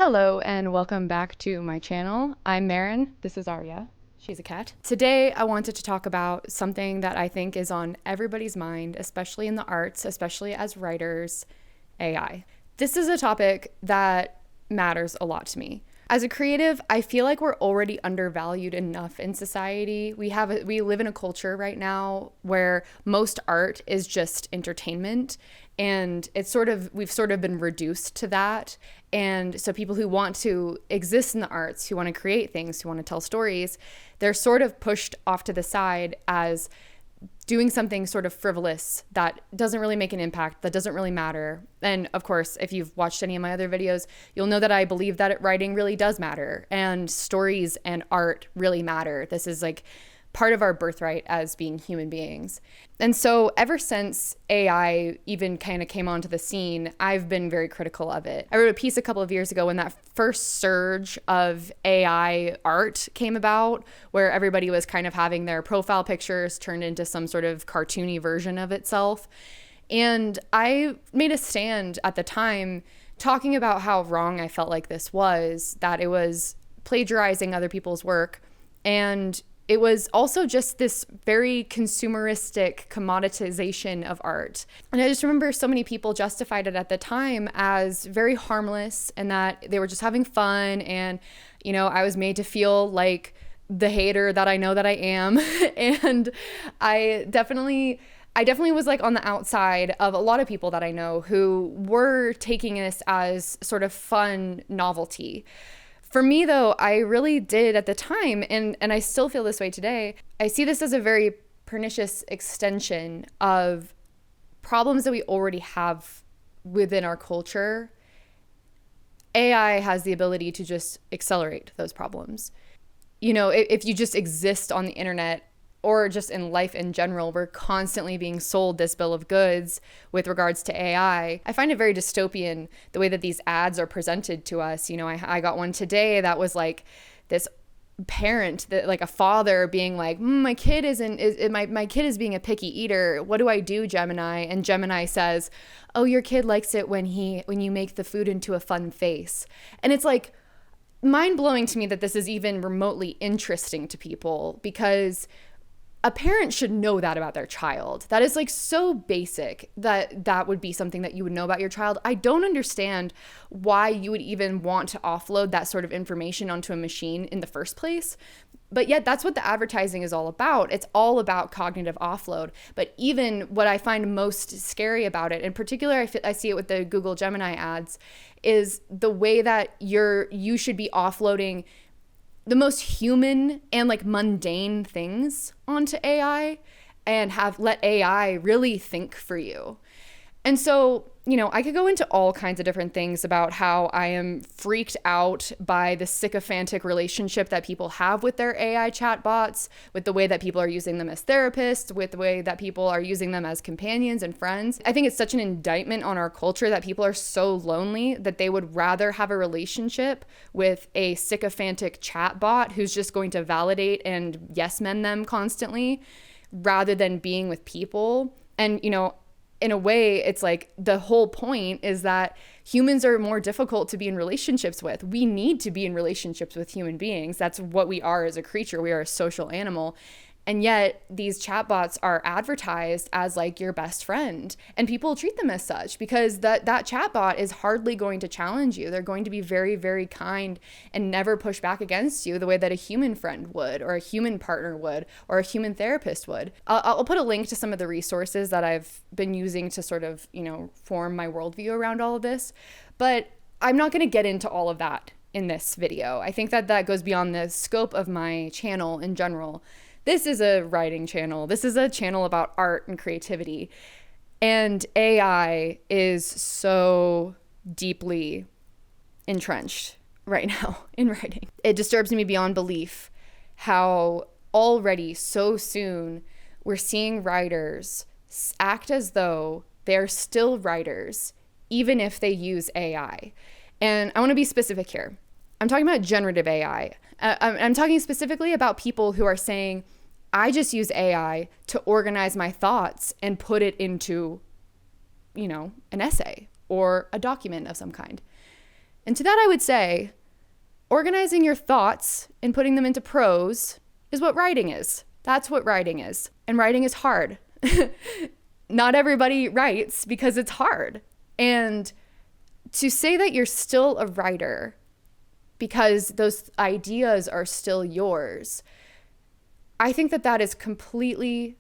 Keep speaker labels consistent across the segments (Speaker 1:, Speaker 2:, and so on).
Speaker 1: Hello and welcome back to my channel. I'm Maren. This is Arya. She's a cat. Today I wanted to talk about something that I think is on everybody's mind, especially in the arts, especially as writers, AI. This is a topic that matters a lot to me. As a creative, I feel like we're already undervalued enough in society. We live in a culture right now where most art is just entertainment, and we've sort of been reduced to that. And so people who want to exist in the arts, who want to create things, who want to tell stories, they're sort of pushed off to the side as doing something sort of frivolous that doesn't really make an impact, that doesn't really matter. And of course, if you've watched any of my other videos, you'll know that I believe that writing really does matter and stories and art really matter. This is like part of our birthright as being human beings. And so ever since AI even kind of came onto the scene, I've been very critical of it. I wrote a piece a couple of years ago when that first surge of AI art came about, where everybody was kind of having their profile pictures turned into some sort of cartoony version of itself. And I made a stand at the time talking about how wrong I felt like this was, that it was plagiarizing other people's work. And it was also just this very consumeristic commoditization of art. And I just remember so many people justified it at the time as very harmless and that they were just having fun. And, you know, I was made to feel like the hater that I know that I am. And I definitely was like on the outside of a lot of people that I know who were taking this as sort of fun novelty. For me, though, I really did at the time, and I still feel this way today, I see this as a very pernicious extension of problems that we already have within our culture. AI has the ability to just accelerate those problems. You know, if you just exist on the internet or just in life in general, we're constantly being sold this bill of goods with regards to AI. I find it very dystopian the way that these ads are presented to us. You know, I got one today that was like this parent, that like a father being like, my kid my kid is being a picky eater. What do I do, Gemini? And Gemini says, oh, your kid likes it when you make the food into a fun face. And it's like mind-blowing to me that this is even remotely interesting to people, because a parent should know that about their child. That is like so basic that would be something that you would know about your child. I don't understand why you would even want to offload that sort of information onto a machine in the first place. But yet that's what the advertising is all about. It's all about cognitive offload. But even what I find most scary about it, in particular, I see it with the Google Gemini ads, is the way that you should be offloading the most human and like mundane things onto AI and let AI really think for you. And so, you know, I could go into all kinds of different things about how I am freaked out by the sycophantic relationship that people have with their AI chatbots, with the way that people are using them as therapists, with the way that people are using them as companions and friends. I think it's such an indictment on our culture that people are so lonely that they would rather have a relationship with a sycophantic chatbot who's just going to validate and yes men them constantly rather than being with people. And, you know, in a way, it's like the whole point is that humans are more difficult to be in relationships with. We need to be in relationships with human beings. That's what we are as a creature. We are a social animal. And yet these chatbots are advertised as like your best friend, and people treat them as such because that chatbot is hardly going to challenge you. They're going to be very, very kind and never push back against you the way that a human friend would, or a human partner would, or a human therapist would. I'll put a link to some of the resources that I've been using to sort of, you know, form my worldview around all of this, but I'm not going to get into all of that in this video. I think that goes beyond the scope of my channel in general. This is a writing channel. This is a channel about art and creativity. And AI is so deeply entrenched right now in writing. It disturbs me beyond belief how already so soon we're seeing writers act as though they're still writers, even if they use AI. And I want to be specific here. I'm talking about generative AI. I'm talking specifically about people who are saying, I just use AI to organize my thoughts and put it into, you know, an essay or a document of some kind. And to that I would say, organizing your thoughts and putting them into prose is what writing is. That's what writing is. And writing is hard. Not everybody writes because it's hard. And to say that you're still a writer because those ideas are still yours, I think that that is completely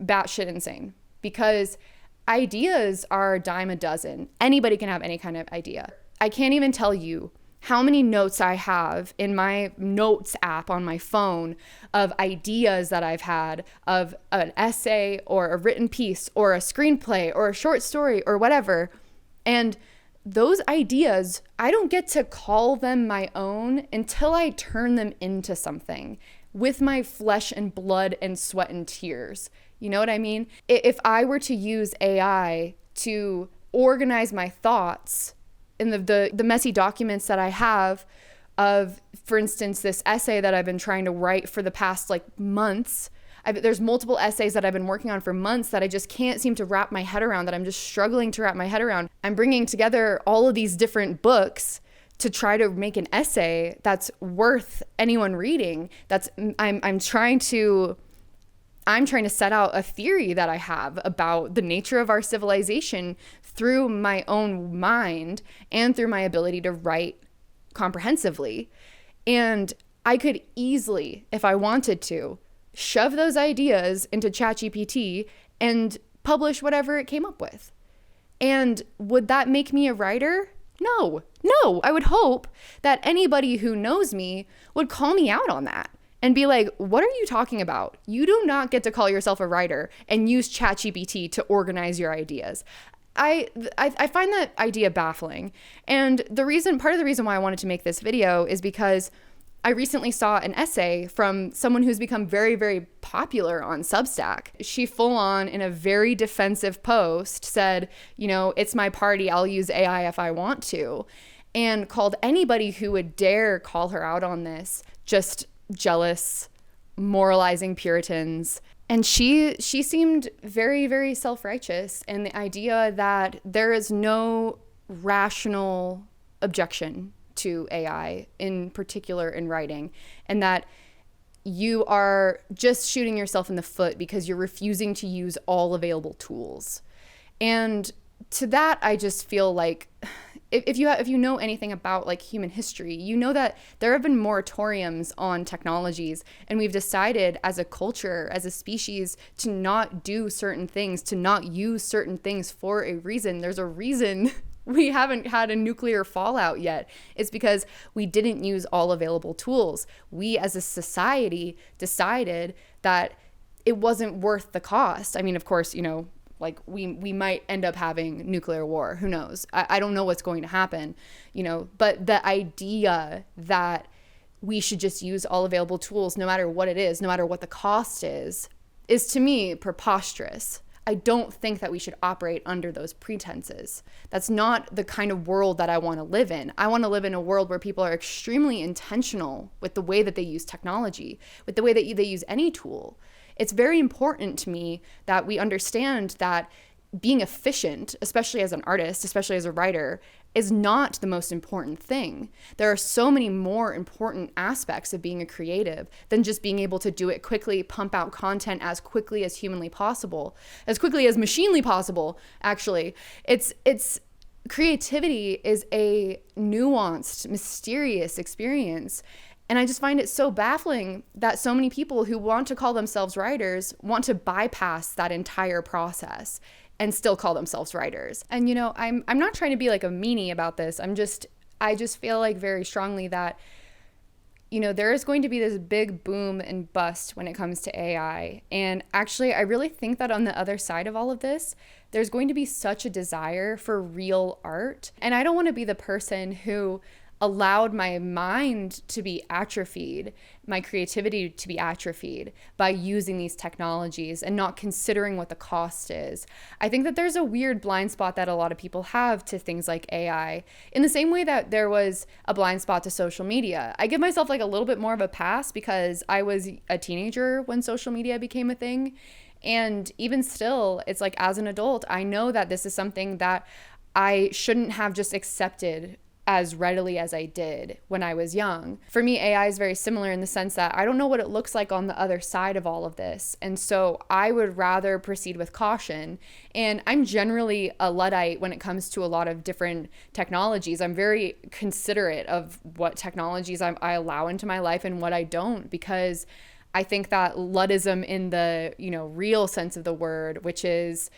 Speaker 1: batshit insane, because ideas are a dime a dozen. Anybody can have any kind of idea. I can't even tell you how many notes I have in my notes app on my phone of ideas that I've had of an essay or a written piece or a screenplay or a short story or whatever. And those ideas, I don't get to call them my own until I turn them into something with my flesh and blood and sweat and tears. You know what I mean? If I were to use AI to organize my thoughts in the messy documents that I have of, for instance, this essay that I've been trying to write for the past months. There's multiple essays that I've been working on for months that I just can't seem to wrap my head around, that I'm just struggling to wrap my head around. I'm bringing together all of these different books to try to make an essay that's worth anyone reading. I'm trying to set out a theory that I have about the nature of our civilization through my own mind and through my ability to write comprehensively. And I could easily, if I wanted to, shove those ideas into ChatGPT and publish whatever it came up with. And would that make me a writer? No. I would hope that anybody who knows me would call me out on that and be like, what are you talking about? You do not get to call yourself a writer and use ChatGPT to organize your ideas. I find that idea baffling. And part of the reason why I wanted to make this video is because I recently saw an essay from someone who's become very, very popular on Substack. She full on, in a very defensive post, said, it's my party, I'll use AI if I want to, and called anybody who would dare call her out on this just jealous, moralizing Puritans. And she seemed very, very self-righteous, and the idea that there is no rational objection to AI, in particular in writing, and that you are just shooting yourself in the foot because you're refusing to use all available tools. And to that, I just feel like if you know anything about human history, you know that there have been moratoriums on technologies, and we've decided as a culture, as a species, to not do certain things, to not use certain things for a reason. There's a reason we haven't had a nuclear fallout yet. It's because we didn't use all available tools. We as a society decided that it wasn't worth the cost. I mean, of course, we might end up having nuclear war. Who knows? I don't know what's going to happen, but the idea that we should just use all available tools, no matter what it is, no matter what the cost is to me preposterous. I don't think that we should operate under those pretenses. That's not the kind of world that I want to live in. I want to live in a world where people are extremely intentional with the way that they use technology, with the way that they use any tool. It's very important to me that we understand that being efficient, especially as an artist, especially as a writer, is not the most important thing. There are so many more important aspects of being a creative than just being able to do it quickly, pump out content as quickly as humanly possible, as quickly as machinely possible, actually. It's creativity is a nuanced, mysterious experience. And I just find it so baffling that so many people who want to call themselves writers want to bypass that entire process and still call themselves writers. And I'm not trying to be like a meanie about this. I just feel like very strongly that there is going to be this big boom and bust when it comes to AI. And actually, I really think that on the other side of all of this, there's going to be such a desire for real art. And I don't want to be the person who allowed my mind to be atrophied, my creativity to be atrophied by using these technologies and not considering what the cost is. I think that there's a weird blind spot that a lot of people have to things like AI, in the same way that there was a blind spot to social media. I give myself a little bit more of a pass because I was a teenager when social media became a thing. And even still, it's as an adult, I know that this is something that I shouldn't have just accepted as readily as I did when I was young. For me, AI is very similar in the sense that I don't know what it looks like on the other side of all of this. And so I would rather proceed with caution. And I'm generally a Luddite when it comes to a lot of different technologies. I'm very considerate of what technologies I allow into my life and what I don't, because I think that Luddism in the, real sense of the word, which is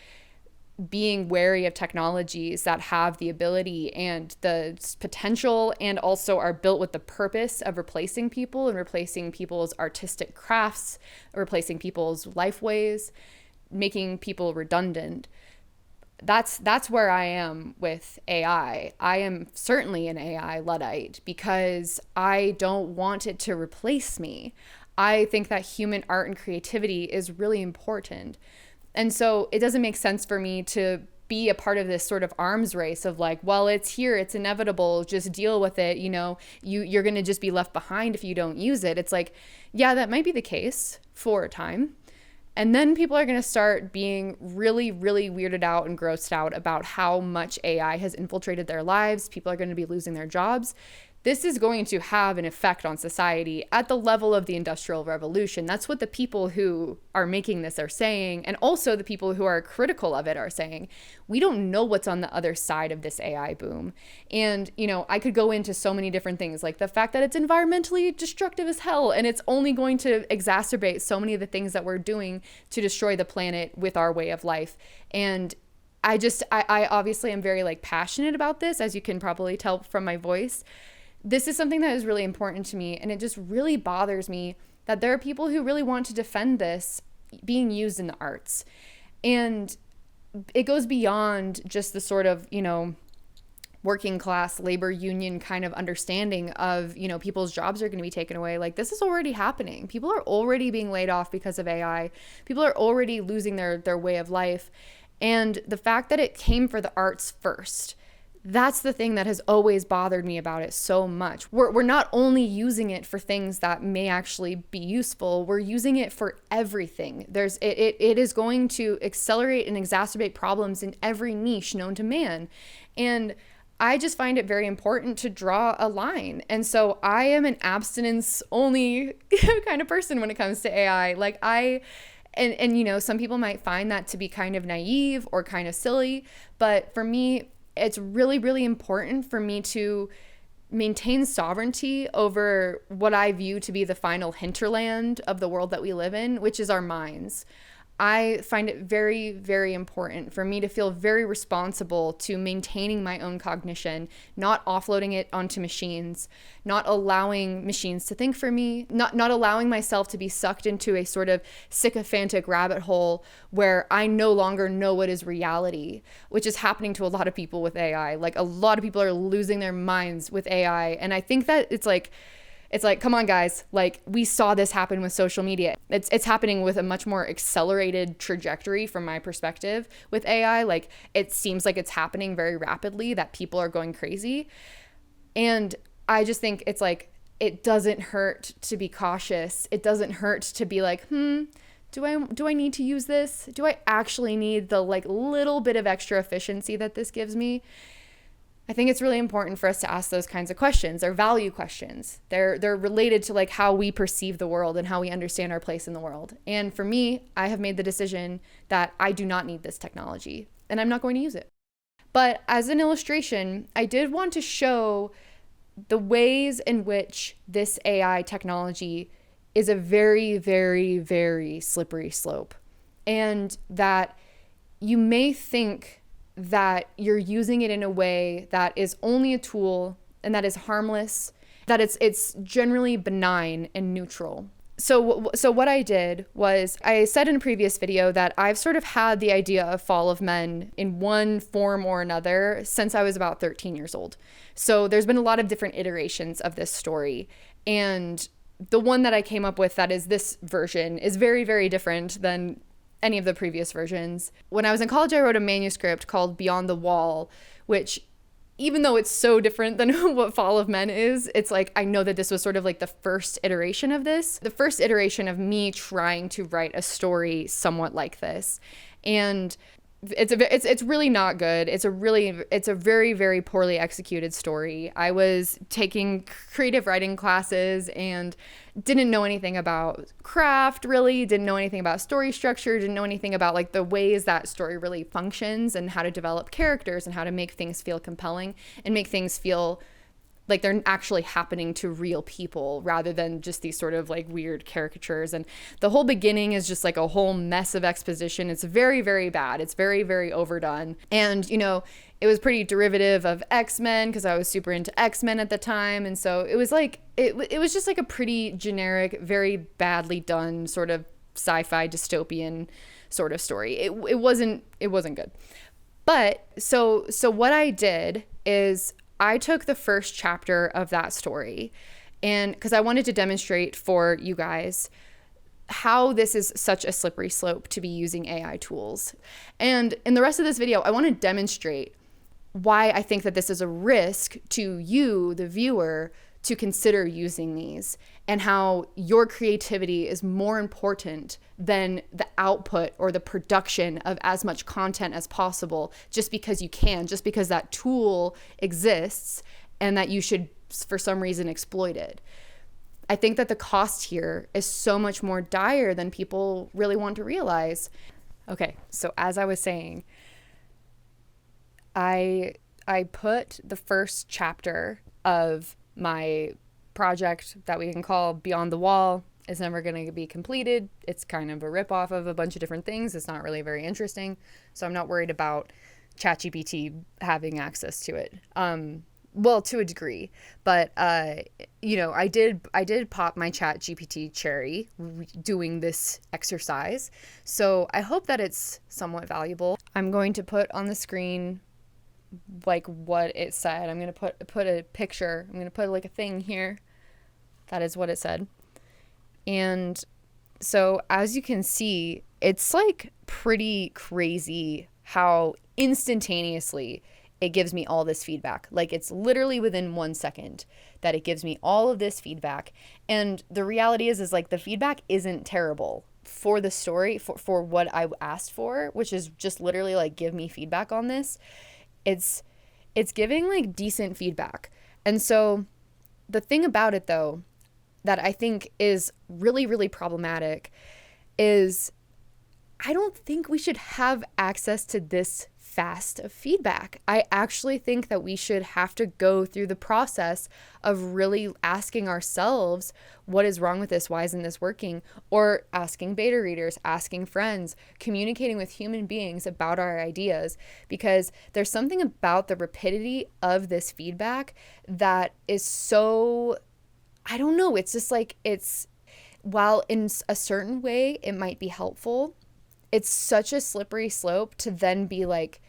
Speaker 1: being wary of technologies that have the ability and the potential and also are built with the purpose of replacing people and replacing people's artistic crafts, replacing people's life ways, making people redundant. That's where I am with AI. I am certainly an AI Luddite because I don't want it to replace me. I think that human art and creativity is really important. And so it doesn't make sense for me to be a part of this sort of arms race of like, well, it's here, it's inevitable, just deal with it. You're going to just be left behind if you don't use it. It's like, yeah, that might be the case for a time. And then people are going to start being really, really weirded out and grossed out about how much AI has infiltrated their lives. People are going to be losing their jobs. This is going to have an effect on society at the level of the Industrial Revolution. That's what the people who are making this are saying, and also the people who are critical of it are saying. We don't know what's on the other side of this AI boom. And, I could go into so many different things, like the fact that it's environmentally destructive as hell, and it's only going to exacerbate so many of the things that we're doing to destroy the planet with our way of life. And I obviously am very passionate about this, as you can probably tell from my voice. This is something that is really important to me, and it just really bothers me that there are people who really want to defend this being used in the arts. And it goes beyond just the sort of, working class labor union kind of understanding of, people's jobs are going to be taken away. Like, this is already happening. People are already being laid off because of AI. People are already losing their way of life. And the fact that it came for the arts first, that's the thing that has always bothered me about it so much. We're not only using it for things that may actually be useful, we're using it for everything. It is going to accelerate and exacerbate problems in every niche known to man. And I just find it very important to draw a line. And so I am an abstinence only kind of person when it comes to AI. And some people might find that to be kind of naive or kind of silly, but for me, it's really, really important for me to maintain sovereignty over what I view to be the final hinterland of the world that we live in, which is our minds. I find it very, very important for me to feel very responsible to maintaining my own cognition, not offloading it onto machines, not allowing machines to think for me, not allowing myself to be sucked into a sort of sycophantic rabbit hole where I no longer know what is reality, which is happening to a lot of people with AI. Like, a lot of people are losing their minds with AI. And I think that it's like, come on, guys, we saw this happen with social media. It's happening with a much more accelerated trajectory from my perspective with AI. It seems like it's happening very rapidly, that people are going crazy. And I just think it's it doesn't hurt to be cautious. It doesn't hurt to be do I need to use this? Do I actually need the little bit of extra efficiency that this gives me? I think it's really important for us to ask those kinds of questions. They're value questions. They're related to how we perceive the world and how we understand our place in the world. And for me, I have made the decision that I do not need this technology and I'm not going to use it. But as an illustration, I did want to show the ways in which this AI technology is a very, very, very slippery slope. And that you may think that you're using it in a way that is only a tool and that is harmless, that it's generally benign and neutral. So what I did was, I said in a previous video that I've sort of had the idea of Fall of Men in one form or another since I was about 13 years old. So there's been a lot of different iterations of this story. And the one that I came up with that is this version is very, very different than any of the previous versions. When I was in college, I wrote a manuscript called Beyond the Wall, which, even though it's so different than what Fall of Men is, it's I know that this was sort of the first iteration of this, the first iteration of me trying to write a story somewhat like this. And it's really not good. It's a very, very poorly executed story. I was taking creative writing classes and didn't know anything about craft, really, didn't know anything about story structure, didn't know anything about like the ways that story really functions and how to develop characters and how to make things feel compelling and make things feel like they're actually happening to real people rather than just these sort of like weird caricatures. And the whole beginning is just like a whole mess of exposition. It's very, very bad. It's very, very overdone. And, you know, it was pretty derivative of X-Men because I was super into X-Men at the time. And so it was like, it was just like a pretty generic, very badly done sort of sci-fi dystopian sort of story. It wasn't good. But so what I did is I took the first chapter of that story, and because I wanted to demonstrate for you guys how this is such a slippery slope to be using AI tools. And in the rest of this video, I want to demonstrate why I think that this is a risk to you, the viewer, to consider using these, and how your creativity is more important than the output or the production of as much content as possible just because you can, just because that tool exists and that you should for some reason exploit it. I think that the cost here is so much more dire than people really want to realize. Okay, so as I was saying, I put the first chapter of my project that we can call Beyond the Wall. It's never going to be completed. It's kind of a ripoff of a bunch of different things. It's not really very interesting. So I'm not worried about ChatGPT having access to it. Well, to a degree, but you know, I did pop my ChatGPT cherry doing this exercise. So I hope that it's somewhat valuable. I'm going to put on the screen like what it said. I'm going to put a picture. I'm going to put like a thing here. That is what it said. And so as you can see, it's like pretty crazy how instantaneously it gives me all this feedback. Like it's literally within 1 second that it gives me all of this feedback. And the reality is like the feedback isn't terrible for the story, for what I asked for, which is just literally like give me feedback on this. It's giving like decent feedback. And so the thing about it though, that I think is really, really problematic is I don't think we should have access to this fast of feedback. I actually think that we should have to go through the process of really asking ourselves, what is wrong with this? Why isn't this working? Or asking beta readers, asking friends, communicating with human beings about our ideas, because there's something about the rapidity of this feedback that is so, I don't know, it's just like, while in a certain way it might be helpful, it's such a slippery slope to then be like,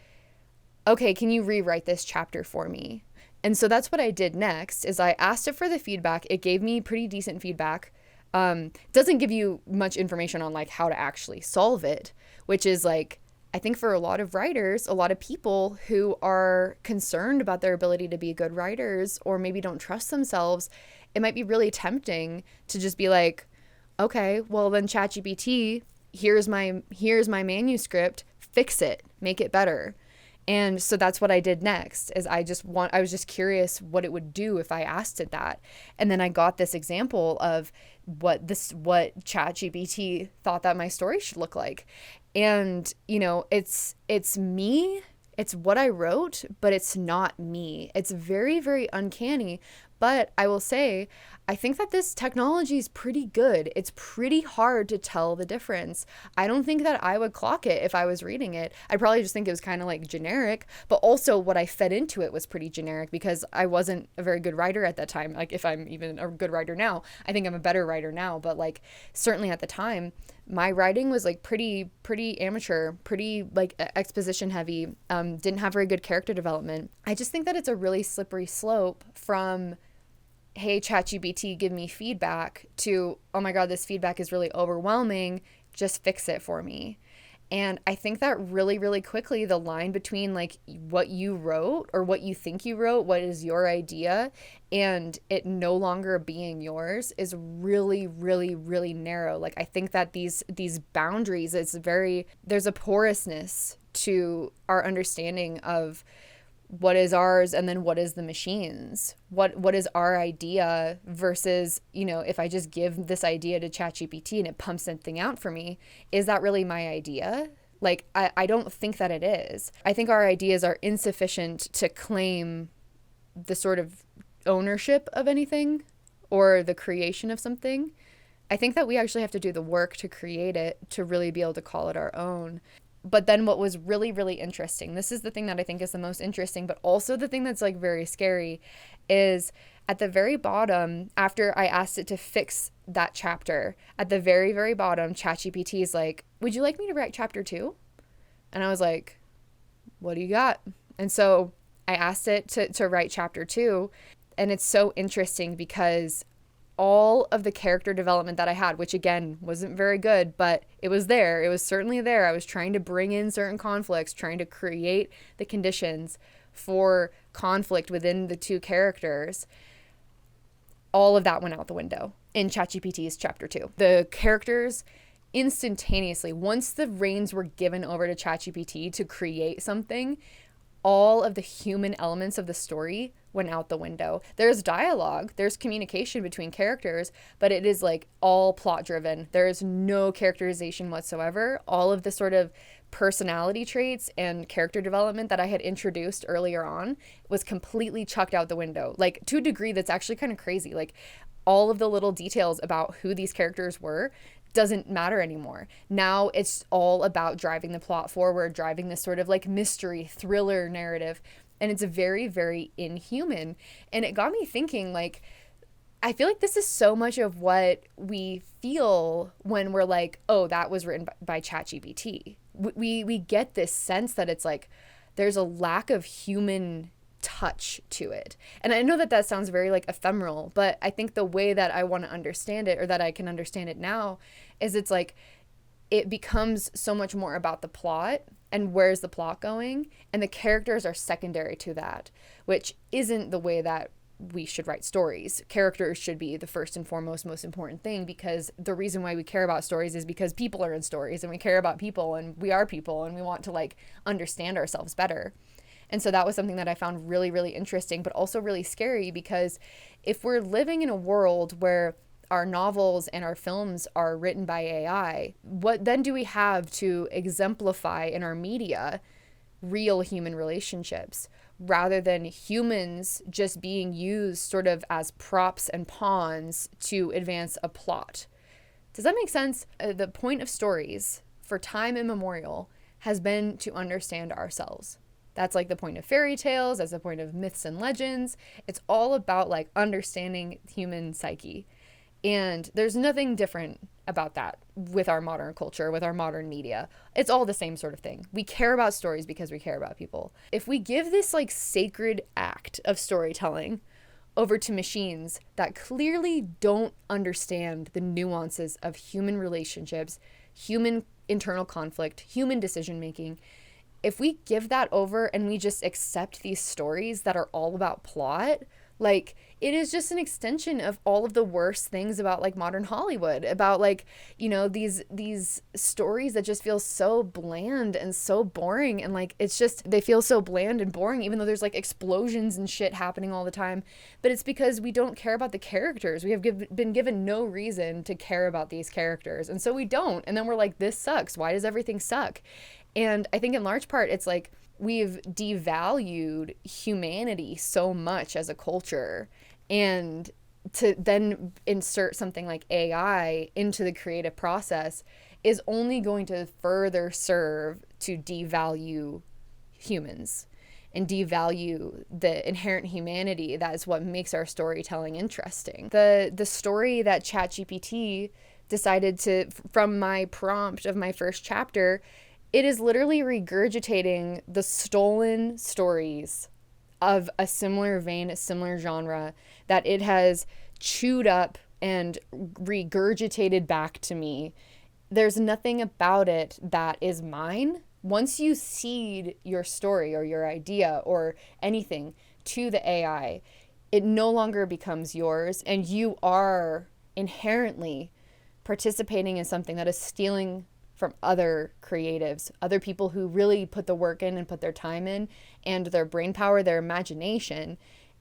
Speaker 1: okay, can you rewrite this chapter for me? And so that's what I did next is I asked it for the feedback. It gave me pretty decent feedback. Doesn't give you much information on like how to actually solve it, which is like, I think for a lot of writers, a lot of people who are concerned about their ability to be good writers or maybe don't trust themselves, it might be really tempting to just be like, okay, well then ChatGPT, here's my manuscript, fix it, make it better. And so that's what I did next is I was just curious what it would do if I asked it that. And then I got this example of what ChatGPT thought that my story should look like. And, you know, it's me, it's what I wrote, but it's not me. It's very, very uncanny. But I will say, I think that this technology is pretty good. It's pretty hard to tell the difference. I don't think that I would clock it if I was reading it. I'd probably just think it was kind of like generic, but also what I fed into it was pretty generic because I wasn't a very good writer at that time. Like if I'm even a good writer now, I think I'm a better writer now, but like certainly at the time, my writing was like pretty amateur, pretty like exposition heavy, didn't have very good character development. I just think that it's a really slippery slope from, hey, ChatGPT, give me feedback, to, oh my God, this feedback is really overwhelming, just fix it for me. And I think that really, really quickly, the line between like what you wrote or what you think you wrote, what is your idea, and it no longer being yours is really, really, really narrow. Like I think that these boundaries, there's a porousness to our understanding of what is ours and then what is the machine's. What is our idea versus, if I just give this idea to ChatGPT and it pumps something out for me, is that really my idea? Like I don't think that it is. I think our ideas are insufficient to claim the sort of ownership of anything or the creation of something. I think that we actually have to do the work to create it, to really be able to call it our own. But then what was really, really interesting, this is the thing that I think is the most interesting, but also the thing that's like very scary, is at the very bottom, after I asked it to fix that chapter, at the very, very bottom, ChatGPT is like, would you like me to write chapter 2? And I was like, what do you got? And so I asked it to write chapter 2. And it's so interesting because all of the character development that I had, which again wasn't very good, but it was there. It was certainly there. I was trying to bring in certain conflicts, trying to create the conditions for conflict within the two characters. All of that went out the window in ChatGPT's chapter 2. The characters instantaneously, once the reins were given over to ChatGPT to create something, all of the human elements of the story went out the window. There's dialogue, there's communication between characters, but it is like all plot driven. There is no characterization whatsoever. All of the sort of personality traits and character development that I had introduced earlier on was completely chucked out the window, like to a degree that's actually kind of crazy. Like all of the little details about who these characters were doesn't matter anymore. Now it's all about driving the plot forward, driving this sort of like mystery thriller narrative. And it's very, very inhuman. And it got me thinking, like, I feel like this is so much of what we feel when we're like, oh, that was written by ChatGPT. We get this sense that it's like there's a lack of human touch to it. And I know that that sounds very like ephemeral, but I think the way that I want to understand it, or that I can understand it now, is it's like it becomes so much more about the plot and where's the plot going, and the characters are secondary to that, which isn't the way that we should write stories. Characters should be the first and foremost most important thing, because the reason why we care about stories is because people are in stories, and we care about people, and we are people, and we want to like understand ourselves better. And so that was something that I found really, really interesting, but also really scary, because if we're living in a world where our novels and our films are written by AI, what then do we have to exemplify in our media real human relationships, rather than humans just being used sort of as props and pawns to advance a plot? Does that make sense? The point of stories for time immemorial has been to understand ourselves. That's like the point of fairy tales, that's the point of myths and legends. It's all about like understanding human psyche. And there's nothing different about that with our modern culture, with our modern media. It's all the same sort of thing. We care about stories because we care about people. If we give this like sacred act of storytelling over to machines that clearly don't understand the nuances of human relationships, human internal conflict, human decision making, if we give that over and we just accept these stories that are all about plot, like it is just an extension of all of the worst things about like modern Hollywood, about like, you know, these stories that just feel so bland and so boring, and like it's just, they feel so bland and boring even though there's like explosions and shit happening all the time. But it's because we don't care about the characters. We have been given no reason to care about these characters, and so we don't. And then we're like, this sucks. Why does everything suck? And I think in large part it's like we've devalued humanity so much as a culture, and to then insert something like AI into the creative process is only going to further serve to devalue humans and devalue the inherent humanity that is what makes our storytelling interesting. The story that ChatGPT decided to, from my prompt of my first chapter, it is literally regurgitating the stolen stories of a similar vein, a similar genre that it has chewed up and regurgitated back to me there's nothing about it that is mine. Once you seed your story or your idea or anything to the AI, it no longer becomes yours, and you are inherently participating in something that is stealing from other creatives, other people who really put the work in and put their time in and their brain power, their imagination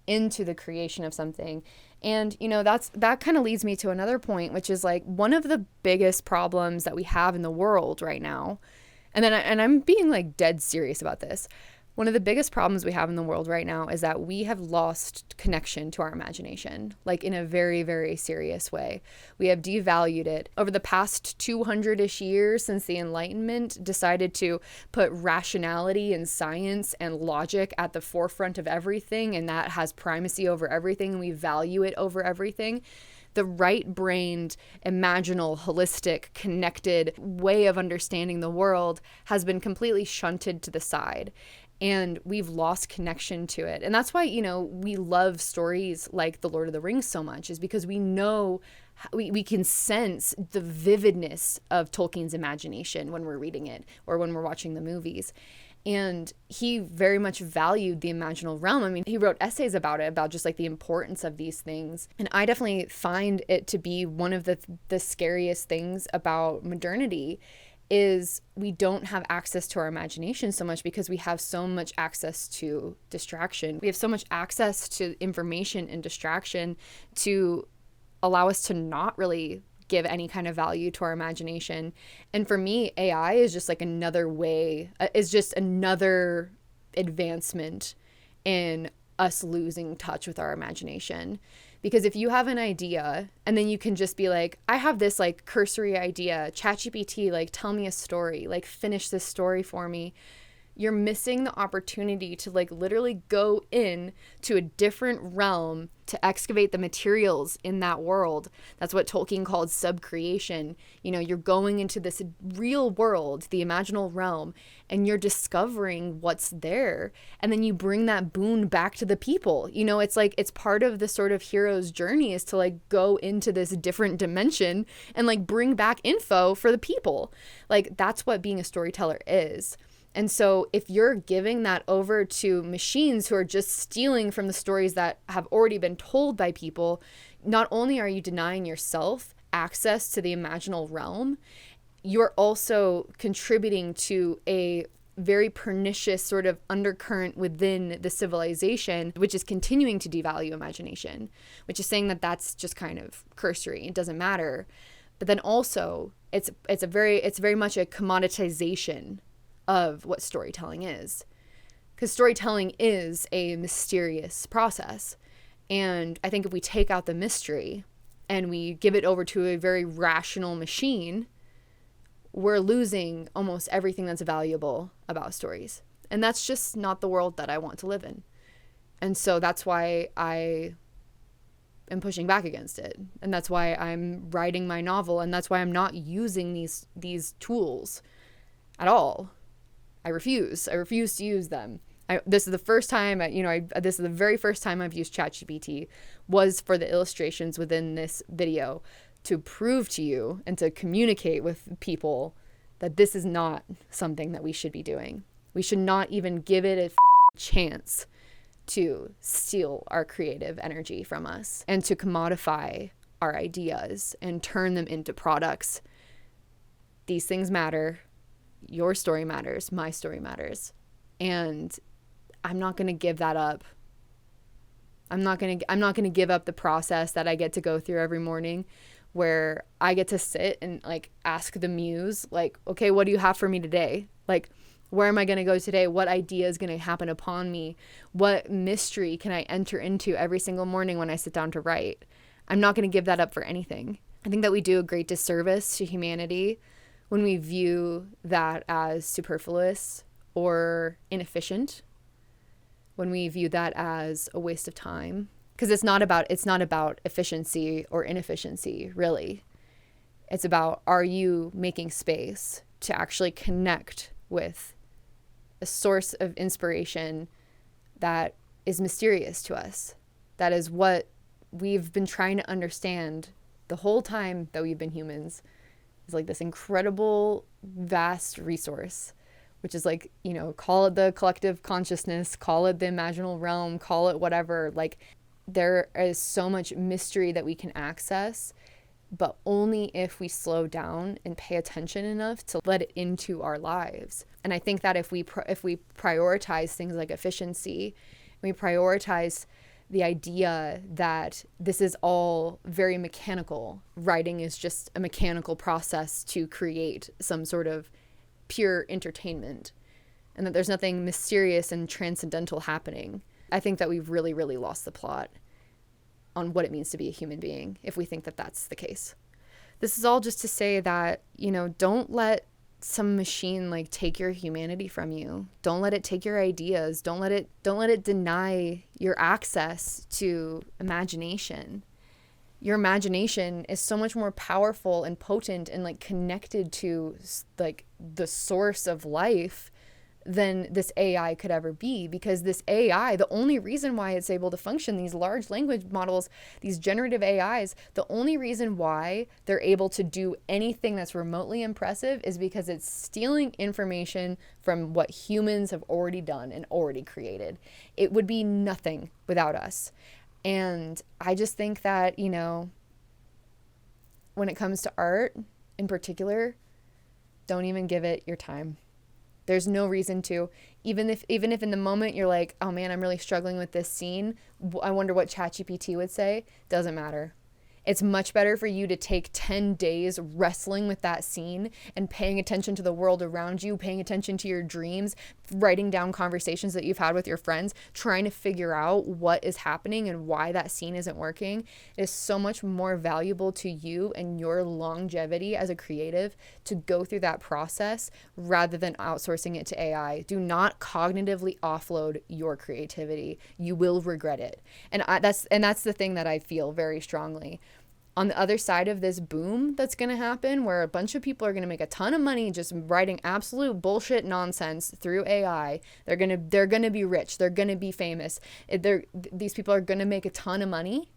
Speaker 1: into the creation of something. And that kind of leads me to another point, which is like one of the biggest problems that we have in the world right now. And I'm being like dead serious about this. One of the biggest problems we have in the world right now is that we have lost connection to our imagination, like in a very, very serious way. We have devalued it. Over the past 200-ish years since the Enlightenment decided to put rationality and science and logic at the forefront of everything, and that has primacy over everything, and we value it over everything. The right-brained, imaginal, holistic, connected way of understanding the world has been completely shunted to the side. And we've lost connection to it. And that's why, we love stories like The Lord of the Rings so much, is because we know, we can sense the vividness of Tolkien's imagination when we're reading it or when we're watching the movies. And he very much valued the imaginal realm. I mean, he wrote essays about it, about just like the importance of these things. And I definitely find it to be one of the scariest things about modernity is we don't have access to our imagination so much because we have so much access to distraction. We have so much access to information and distraction to allow us to not really give any kind of value to our imagination. And for me, AI is just like another way, is just another advancement in us losing touch with our imagination. Because if you have an idea and then you can just be like, I have this like cursory idea, ChatGPT, like tell me a story, like finish this story for me. You're missing the opportunity to like literally go in to a different realm to excavate the materials in that world. That's what Tolkien called subcreation. You're going into this real world, the imaginal realm, and you're discovering what's there. And then you bring that boon back to the people. It's like, it's part of the sort of hero's journey is to like go into this different dimension and like bring back info for the people. Like that's what being a storyteller is. And so if you're giving that over to machines who are just stealing from the stories that have already been told by people, not only are you denying yourself access to the imaginal realm, you're also contributing to a very pernicious sort of undercurrent within the civilization, which is continuing to devalue imagination, which is saying that that's just kind of cursory. It doesn't matter. But then also it's very much a commoditization of what storytelling is, because storytelling is a mysterious process. And I think if we take out the mystery and we give it over to a very rational machine, we're losing almost everything that's valuable about stories. And that's just not the world that I want to live in. And so that's why I am pushing back against it. And that's why I'm writing my novel. And that's why I'm not using these tools at all. I refuse to use them. This is the first time, this is the very first time I've used ChatGPT was for the illustrations within this video to prove to you and to communicate with people that this is not something that we should be doing. We should not even give it a chance to steal our creative energy from us and to commodify our ideas and turn them into products. These things matter. Your story matters. My story matters. And I'm not going to give that up. I'm not going to give up the process that I get to go through every morning where I get to sit and like ask the muse, like, okay, what do you have for me today? Like, where am I going to go today? What idea is going to happen upon me? What mystery can I enter into every single morning when I sit down to write? I'm not going to give that up for anything. I think that we do a great disservice to humanity when we view that as superfluous or inefficient, when we view that as a waste of time, because it's not about efficiency or inefficiency, really. It's about, are you making space to actually connect with a source of inspiration that is mysterious to us? That is what we've been trying to understand the whole time that we've been humans. is like this incredible, vast resource, which is like, call it the collective consciousness, call it the imaginal realm, call it whatever. Like, there is so much mystery that we can access, but only if we slow down and pay attention enough to let it into our lives. And I think that if we prioritize things like efficiency, we prioritize the idea that this is all very mechanical. Writing is just a mechanical process to create some sort of pure entertainment, and that there's nothing mysterious and transcendental happening. I think that we've really, really lost the plot on what it means to be a human being if we think that that's the case. This is all just to say that, don't let some machine like take your humanity from you. Don't let it take your ideas. Don't let it deny your access to imagination. Your imagination is so much more powerful and potent and like connected to like the source of life than this AI could ever be, because this AI, the only reason why it's able to function, these large language models, these generative AIs, the only reason why they're able to do anything that's remotely impressive is because it's stealing information from what humans have already done and already created. It would be nothing without us. And I just think that, when it comes to art in particular, don't even give it your time. There's no reason to, even if in the moment you're like, oh man, I'm really struggling with this scene, I wonder what ChatGPT would say. Doesn't matter. It's much better for you to take 10 days wrestling with that scene and paying attention to the world around you, paying attention to your dreams, writing down conversations that you've had with your friends, trying to figure out what is happening and why that scene isn't working. It is so much more valuable to you and your longevity as a creative to go through that process rather than outsourcing it to AI. Do not cognitively offload your creativity. You will regret it. And that's the thing that I feel very strongly. On the other side of this boom that's going to happen, where a bunch of people are going to make a ton of money just writing absolute bullshit nonsense through AI, they're going to be rich, they're going to be famous, these people are going to make a ton of money.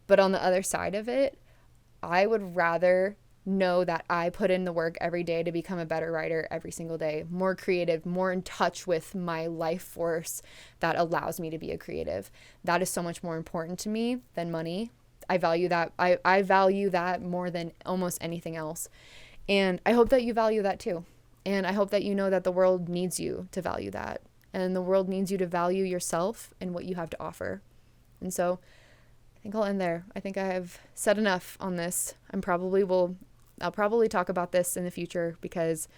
Speaker 1: But on the other side of it, I would rather know that I put in the work every day to become a better writer every single day, more creative, more in touch with my life force that allows me to be a creative. That is so much more important to me than money. I value that. I value that more than almost anything else. And I hope that you value that too. And I hope that you know that the world needs you to value that. And the world needs you to value yourself and what you have to offer. And so I think I'll end there. I think I have said enough on this. I'll probably talk about this in the future because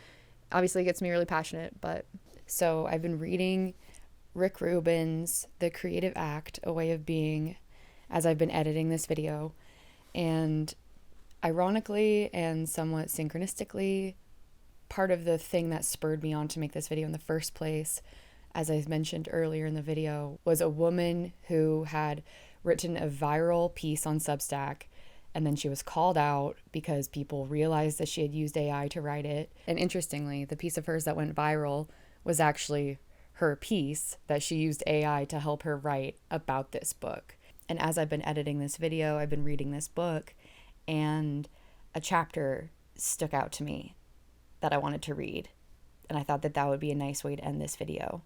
Speaker 1: obviously it gets me really passionate. But so I've been reading Rick Rubin's The Creative Act, A Way of Being, as I've been editing this video. And ironically and somewhat synchronistically, part of the thing that spurred me on to make this video in the first place, as I mentioned earlier in the video, was a woman who had written a viral piece on Substack, and then she was called out because people realized that she had used AI to write it. And interestingly, the piece of hers that went viral was actually her piece that she used AI to help her write about this book. And as I've been editing this video, I've been reading this book, and a chapter stuck out to me that I wanted to read. And I thought that that would be a nice way to end this video.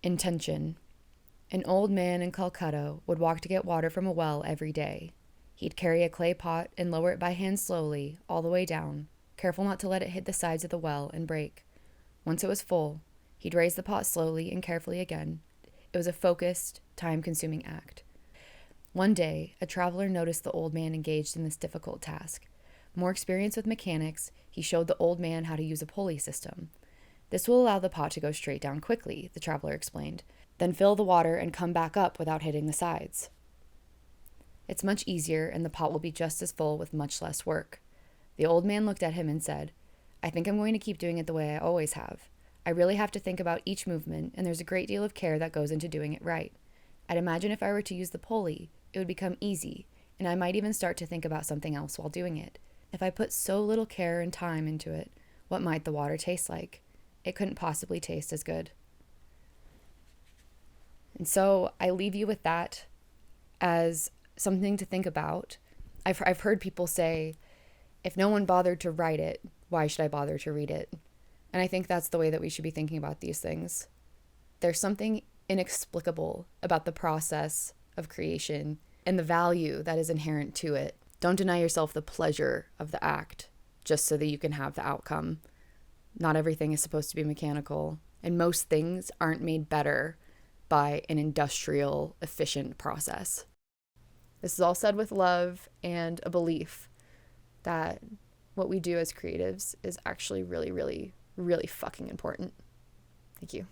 Speaker 1: Intention. An old man in Calcutta would walk to get water from a well every day. He'd carry a clay pot and lower it by hand slowly, all the way down, careful not to let it hit the sides of the well and break. Once it was full, he'd raise the pot slowly and carefully again. It was a focused, time-consuming act. One day, a traveler noticed the old man engaged in this difficult task. More experienced with mechanics, he showed the old man how to use a pulley system. This will allow the pot to go straight down quickly, the traveler explained. Then fill the water and come back up without hitting the sides. It's much easier, and the pot will be just as full with much less work. The old man looked at him and said, I think I'm going to keep doing it the way I always have. I really have to think about each movement, and there's a great deal of care that goes into doing it right. I'd imagine if I were to use the pulley, it would become easy, and I might even start to think about something else while doing it. If I put so little care and time into it, what might the water taste like? It couldn't possibly taste as good. And so I leave you with that as something to think about. I've heard people say, If no one bothered to write it, why should I bother to read it? And I think that's the way that we should be thinking about these things. There's something inexplicable about the process of creation and the value that is inherent to it. Don't deny yourself the pleasure of the act just so that you can have the outcome. Not everything is supposed to be mechanical, and most things aren't made better by an industrial, efficient process. This is all said with love and a belief that what we do as creatives is actually really, really, really fucking important. Thank you.